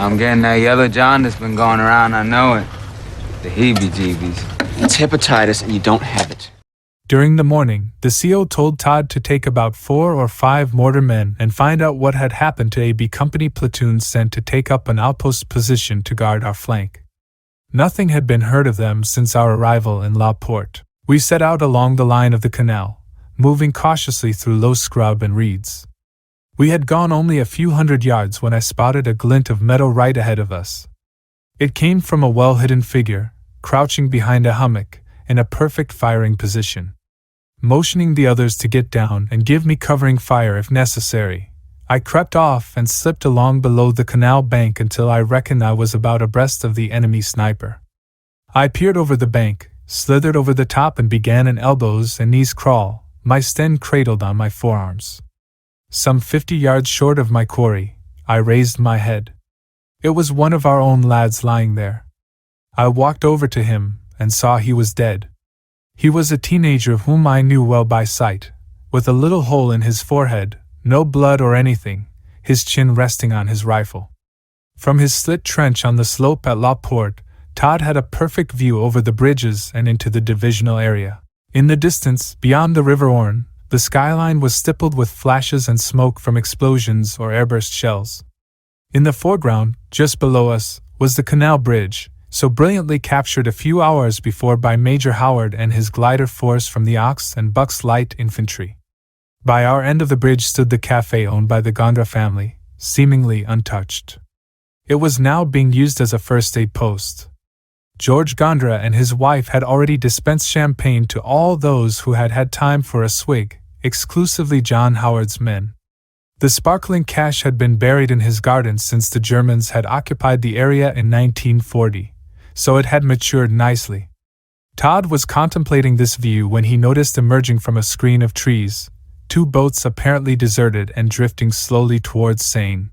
I'm getting that yellow jaundice been going around, I know it. The heebie-jeebies. It's hepatitis and you don't have it. During the morning, the CO told Todd to take about 4 or 5 mortarmen and find out what had happened to a B Company platoon sent to take up an outpost position to guard our flank. Nothing had been heard of them since our arrival in La Porte. We set out along the line of the canal, moving cautiously through low scrub and reeds. We had gone only a few hundred yards when I spotted a glint of metal right ahead of us. It came from a well-hidden figure, crouching behind a hummock, in a perfect firing position. Motioning the others to get down and give me covering fire if necessary, I crept off and slipped along below the canal bank until I reckoned I was about abreast of the enemy sniper. I peered over the bank, slithered over the top and began an elbows and knees crawl, my Sten cradled on my forearms. Some 50 yards short of my quarry, I raised my head. It was one of our own lads lying there. I walked over to him and saw he was dead. He was a teenager whom I knew well by sight, with a little hole in his forehead, no blood or anything, his chin resting on his rifle. From his slit trench on the slope at La Porte, Todd had a perfect view over the bridges and into the divisional area. In the distance, beyond the River Orne, the skyline was stippled with flashes and smoke from explosions or airburst shells. In the foreground, just below us, was the canal bridge, so brilliantly captured a few hours before by Major Howard and his glider force from the Ox and Bucks Light Infantry. By our end of the bridge stood the cafe owned by the Gondra family, seemingly untouched. It was now being used as a first aid post. George Gondra and his wife had already dispensed champagne to all those who had had time for a swig, exclusively John Howard's men. The sparkling cash had been buried in his garden since the Germans had occupied the area in 1940. So it had matured nicely. Todd was contemplating this view when he noticed emerging from a screen of trees 2 boats apparently deserted and drifting slowly towards Seine.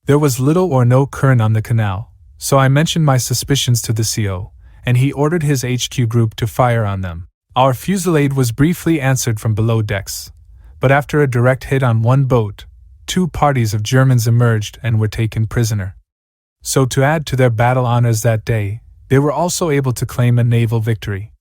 There was little or no current on the canal, so I mentioned my suspicions to the CO, and he ordered his HQ group to fire on them. Our fusillade was briefly answered from below decks, but after a direct hit on one boat, 2 parties of Germans emerged and were taken prisoner. So to add to their battle honors that day, they were also able to claim a naval victory.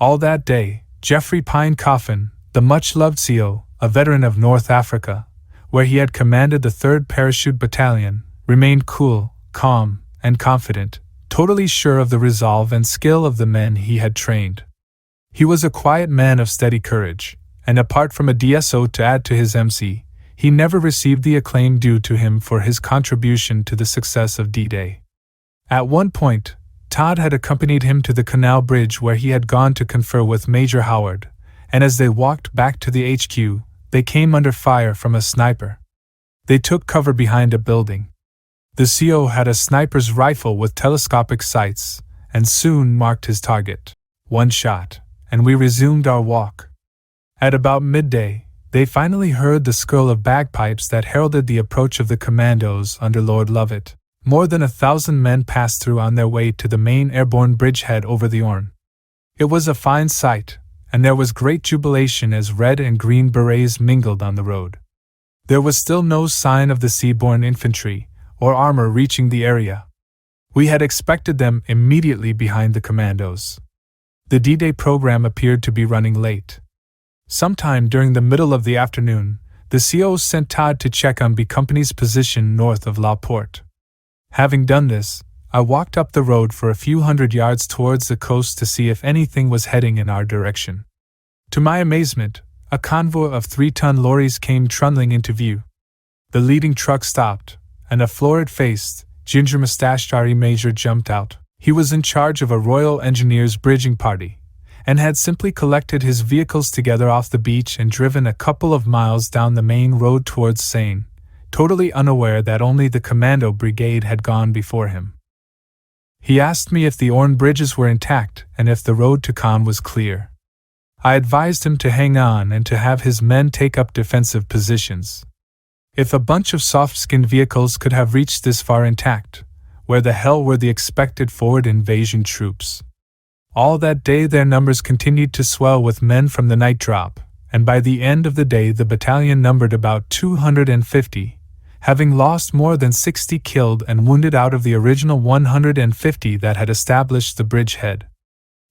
All that day, Geoffrey Pine Coffin, the much-loved CO, a veteran of North Africa, where he had commanded the 3rd Parachute Battalion, remained cool, calm, and confident, totally sure of the resolve and skill of the men he had trained. He was a quiet man of steady courage, and apart from a DSO to add to his MC, he never received the acclaim due to him for his contribution to the success of D-Day. At one point, Todd had accompanied him to the canal bridge where he had gone to confer with Major Howard, and as they walked back to the HQ, they came under fire from a sniper. They took cover behind a building. The CO had a sniper's rifle with telescopic sights, and soon marked his target. 1 shot, and we resumed our walk. At about midday, they finally heard the skirl of bagpipes that heralded the approach of the commandos under Lord Lovett. More than 1,000 men passed through on their way to the main airborne bridgehead over the Orne. It was a fine sight, and there was great jubilation as red and green berets mingled on the road. There was still no sign of the seaborne infantry or armor reaching the area. We had expected them immediately behind the commandos. The D-Day program appeared to be running late. Sometime during the middle of the afternoon, the CO sent Todd to check on B Company's position north of La Porte. Having done this, I walked up the road for a few hundred yards towards the coast to see if anything was heading in our direction. To my amazement, a convoy of 3-ton lorries came trundling into view. The leading truck stopped, and a florid-faced, ginger-mustached RE major jumped out. He was in charge of a Royal Engineers bridging party, and had simply collected his vehicles together off the beach and driven a couple of miles down the main road towards Seine, totally unaware that only the commando brigade had gone before him. He asked me if the Orne bridges were intact and if the road to Caen was clear. I advised him to hang on and to have his men take up defensive positions. If a bunch of soft-skinned vehicles could have reached this far intact, where the hell were the expected forward invasion troops? All that day their numbers continued to swell with men from the night drop, and by the end of the day the battalion numbered about 250, having lost more than 60 killed and wounded out of the original 150 that had established the bridgehead.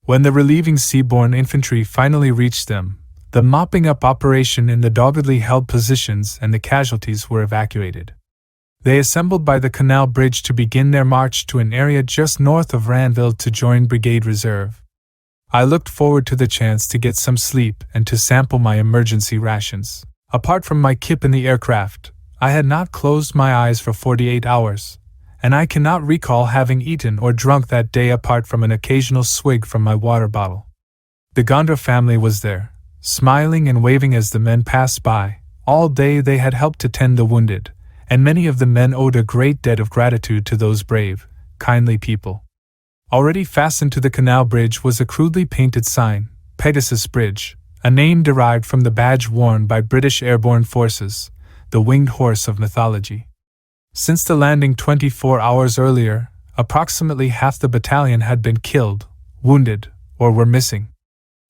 When the relieving seaborne infantry finally reached them, the mopping up operation in the doggedly held positions and the casualties were evacuated. They assembled by the canal bridge to begin their march to an area just north of Ranville to join Brigade Reserve. I looked forward to the chance to get some sleep and to sample my emergency rations. Apart from my kip in the aircraft, I had not closed my eyes for 48 hours, and I cannot recall having eaten or drunk that day apart from an occasional swig from my water bottle. The Gondra family was there, smiling and waving as the men passed by. All day they had helped to tend the wounded, and many of the men owed a great debt of gratitude to those brave, kindly people. Already fastened to the canal bridge was a crudely painted sign, Pegasus Bridge, a name derived from the badge worn by British airborne forces, the winged horse of mythology. Since the landing 24 hours earlier, approximately half the battalion had been killed, wounded, or were missing.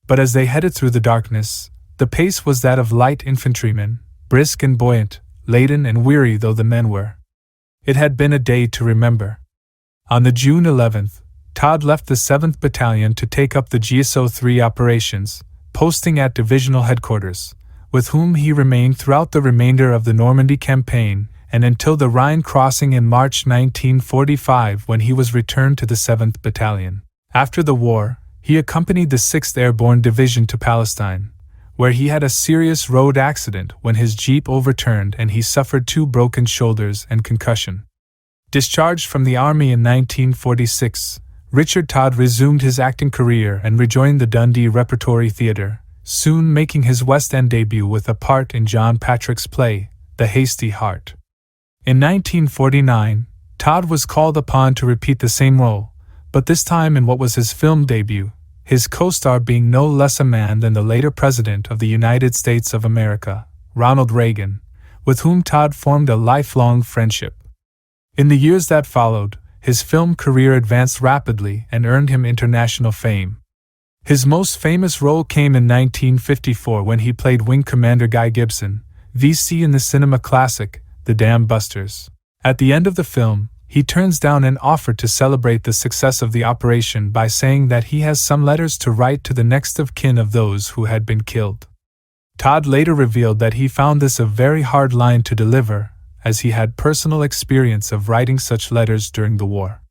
But as they headed through the darkness, the pace was that of light infantrymen, brisk and buoyant, laden and weary though the men were. It had been a day to remember. On the June 11th, Todd left the 7th Battalion to take up the GSO-3 operations, posting at divisional headquarters, with whom he remained throughout the remainder of the Normandy campaign and until the Rhine crossing in March 1945 when he was returned to the 7th Battalion. After the war, he accompanied the 6th Airborne Division to Palestine, where he had a serious road accident when his jeep overturned and he suffered 2 broken shoulders and concussion. Discharged from the Army in 1946, Richard Todd resumed his acting career and rejoined the Dundee Repertory Theatre, soon making his West End debut with a part in John Patrick's play, The Hasty Heart. In 1949, Todd was called upon to repeat the same role, but this time in what was his film debut, his co-star being no less a man than the later President of the United States of America, Ronald Reagan, with whom Todd formed a lifelong friendship. In the years that followed, his film career advanced rapidly and earned him international fame. His most famous role came in 1954 when he played Wing Commander Guy Gibson, VC in the cinema classic, The Dam Busters. At the end of the film, he turns down an offer to celebrate the success of the operation by saying that he has some letters to write to the next of kin of those who had been killed. Todd later revealed that he found this a very hard line to deliver, as he had personal experience of writing such letters during the war.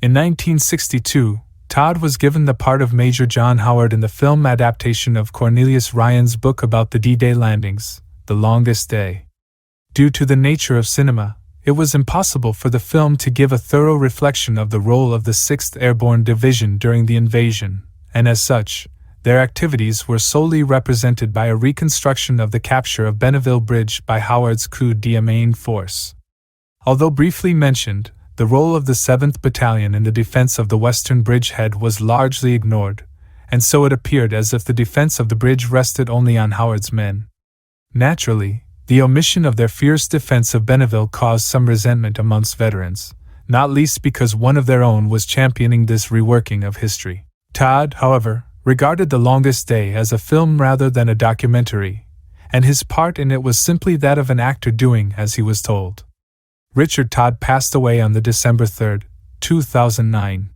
In 1962, Todd was given the part of Major John Howard in the film adaptation of Cornelius Ryan's book about the D-Day landings, The Longest Day. Due to the nature of cinema, it was impossible for the film to give a thorough reflection of the role of the 6th Airborne Division during the invasion, and as such, their activities were solely represented by a reconstruction of the capture of Benneville Bridge by Howard's coup d'main force. Although briefly mentioned, the role of the 7th Battalion in the defense of the western bridgehead was largely ignored, and so it appeared as if the defense of the bridge rested only on Howard's men. Naturally, the omission of their fierce defense of Benneville caused some resentment amongst veterans, not least because one of their own was championing this reworking of history. Todd, however, regarded The Longest Day as a film rather than a documentary, and his part in it was simply that of an actor doing as he was told. Richard Todd passed away on the December 3, 2009.